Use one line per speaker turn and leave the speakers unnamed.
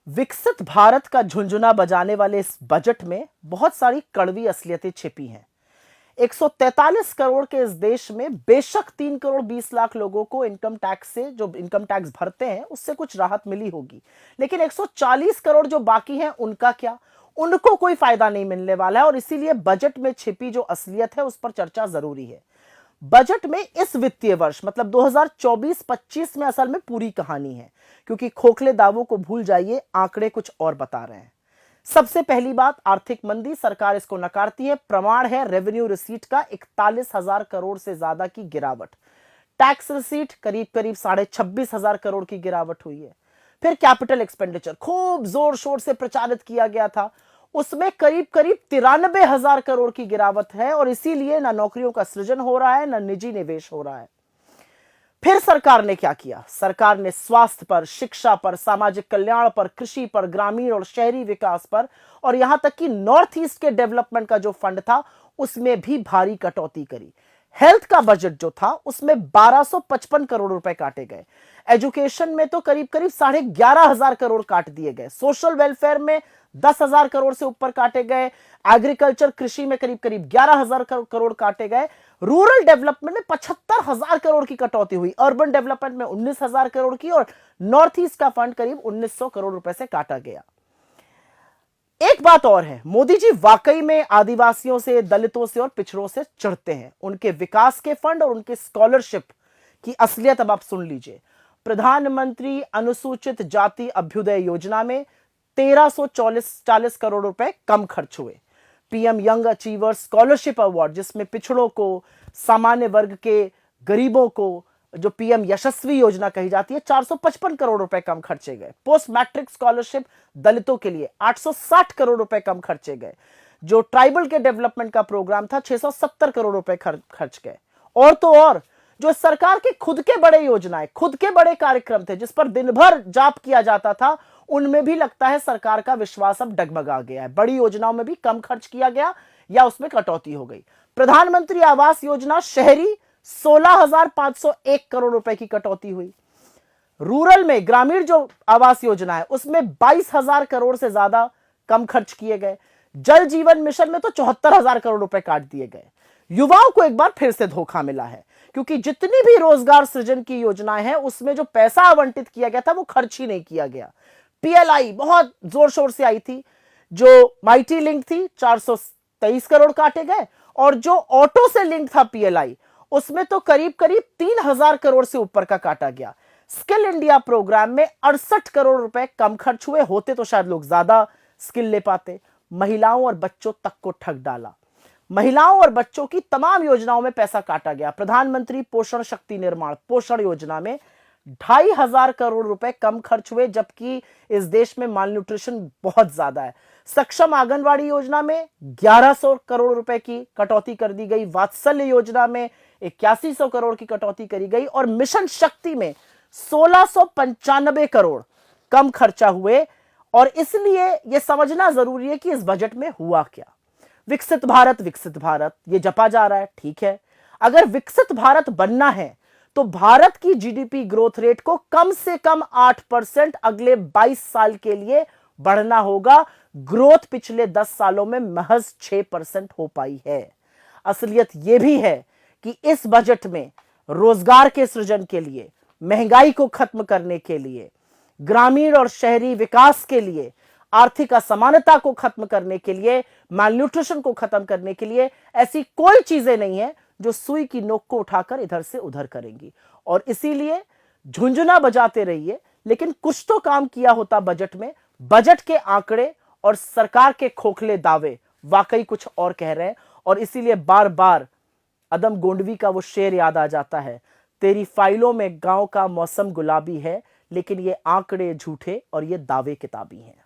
विकसित भारत का झुंझुना बजाने वाले इस बजट में बहुत सारी कड़वी असलियतें छिपी हैं। 143 करोड़ के इस देश में बेशक 3 करोड़ 20 लाख लोगों को इनकम टैक्स से, जो इनकम टैक्स भरते हैं, उससे कुछ राहत मिली होगी, लेकिन 140 करोड़ जो बाकी हैं उनका क्या? उनको कोई फायदा नहीं मिलने वाला है। और इसीलिए बजट में छिपी जो असलियत है उस पर चर्चा जरूरी है। बजट में इस वित्तीय वर्ष मतलब 2024-25 में असल में पूरी कहानी है, क्योंकि खोखले दावों को भूल जाइए, आंकड़े कुछ और बता रहे हैं। सबसे पहली बात, आर्थिक मंदी, सरकार इसको नकारती है। प्रमाण है रेवेन्यू रिसीट का 41,000 करोड़ से ज्यादा की गिरावट। टैक्स रिसीट करीब करीब 26,500 करोड़ की गिरावट हुई है। फिर कैपिटल एक्सपेंडिचर खूब जोर शोर से प्रचारित किया गया था, उसमें करीब करीब 93,000 करोड़ की गिरावट है। और इसीलिए ना नौकरियों का सृजन हो रहा है, ना निजी निवेश हो रहा है। फिर सरकार ने क्या किया? सरकार ने स्वास्थ्य पर, शिक्षा पर, सामाजिक कल्याण पर, कृषि पर, ग्रामीण और शहरी विकास पर, और यहां तक कि नॉर्थ ईस्ट के डेवलपमेंट का जो फंड था उसमें भी भारी कटौती करी। हेल्थ का बजट जो था उसमें 1255 करोड़ रुपए काटे गए। एजुकेशन में तो करीब करीब 11,500 करोड़ काट दिए गए। सोशल वेलफेयर में 10,000 करोड़ से ऊपर काटे गए। एग्रीकल्चर, कृषि में करीब करीब 11,000 करोड़ काटे गए। रूरल डेवलपमेंट में 75,000 करोड़ की कटौती हुई। अर्बन डेवलपमेंट में 19,000 करोड़ की, और नॉर्थ ईस्ट का फंड करीब 1,900 करोड़ रुपए से काटा गया। एक बात और है, मोदी जी वाकई में आदिवासियों से, दलितों से और पिछड़ों से चिढ़ते हैं। उनके विकास के फंड और उनके स्कॉलरशिप की असलियत अब आप सुन लीजिए। प्रधानमंत्री अनुसूचित जाति अभ्युदय योजना में 1,340 करोड़ रुपए कम खर्च हुए। PM young achievers scholarship award, जिसमें पिछड़ों को, सामान्य वर्ग के गरीबों को, जो पीएम यशस्वी योजना कही जाती है, 455 करोड़ रुपए कम खर्चे गए। पोस्ट मैट्रिक स्कॉलरशिप दलितों के लिए 860 करोड़ रुपए कम खर्चे गए। जो ट्राइबल के डेवलपमेंट का प्रोग्राम था 670 करोड़ रुपए खर्च गए। और तो और जो सरकार के खुद के बड़े योजनाएं, खुद के बड़े कार्यक्रम थे जिस पर दिन भर जाप किया जाता था, उनमें भी लगता है सरकार का विश्वास अब डगमगा गया है। बड़ी योजनाओं में भी कम खर्च किया गया या उसमें कटौती हो गई। प्रधानमंत्री आवास योजना शहरी 16,501 करोड़ रुपए की कटौती हुई। रूरल में, ग्रामीण जो आवास योजना है उसमें 22,000 करोड़ से ज्यादा कम खर्च किए गए। जल जीवन मिशन में तो 74,000 करोड़ रुपए काट दिए गए। युवाओं को एक बार फिर से धोखा मिला है, क्योंकि जितनी भी रोजगार सृजन की योजनाएं हैं उसमें जो पैसा आवंटित किया गया था वो खर्च ही नहीं किया गया। पीएलआई बहुत जोर शोर से आई थी, जो माइटी लिंक थी 423 करोड़ काटे गए, और जो ऑटो से लिंक था पीएलआई उसमें तो करीब करीब 3,000 करोड़ से ऊपर का काटा गया। स्किल इंडिया प्रोग्राम में 68 करोड़ रुपए कम खर्च हुए, होते तो शायद लोग ज्यादा स्किल ले पाते। महिलाओं और बच्चों तक को ठग डाला। महिलाओं और बच्चों की तमाम योजनाओं में पैसा काटा गया। प्रधानमंत्री पोषण शक्ति निर्माण पोषण योजना में 2,500 करोड़ रुपए कम खर्च हुए, जबकि इस देश में माल न्यूट्रिशन बहुत ज्यादा है। सक्षम आंगनवाड़ी योजना में 1,100 करोड़ रुपए की कटौती कर दी गई। वात्सल्य योजना में 8100 करोड़ की कटौती करी गई, और मिशन शक्ति में 1,695 करोड़ कम खर्चा हुए। और इसलिए यह समझना जरूरी है कि इस बजट में हुआ क्या। विकसित भारत ये जपा जा रहा है, ठीक है। अगर विकसित भारत बनना है तो भारत की जीडीपी ग्रोथ रेट को कम से कम 8% अगले 22 साल के लिए बढ़ना होगा। ग्रोथ पिछले 10 सालों में महज 6% हो पाई है। असलियत यह भी है कि इस बजट में रोजगार के सृजन के लिए, महंगाई को खत्म करने के लिए, ग्रामीण और शहरी विकास के लिए, आर्थिक असमानता को खत्म करने के लिए, मालन्यूट्रिशन को खत्म करने के लिए ऐसी कोई चीजें नहीं है जो सुई की नोक को उठाकर इधर से उधर करेंगी। और इसीलिए झुंझुना बजाते रहिए, लेकिन कुछ तो काम किया होता बजट में। बजट के आंकड़े और सरकार के खोखले दावे वाकई कुछ और कह रहे हैं। और इसीलिए बार बार अदम गोंडवी का वो शेर याद आ जाता है, तेरी फाइलों में गांव का मौसम गुलाबी है, लेकिन ये आंकड़े झूठे और ये दावे किताबी हैं।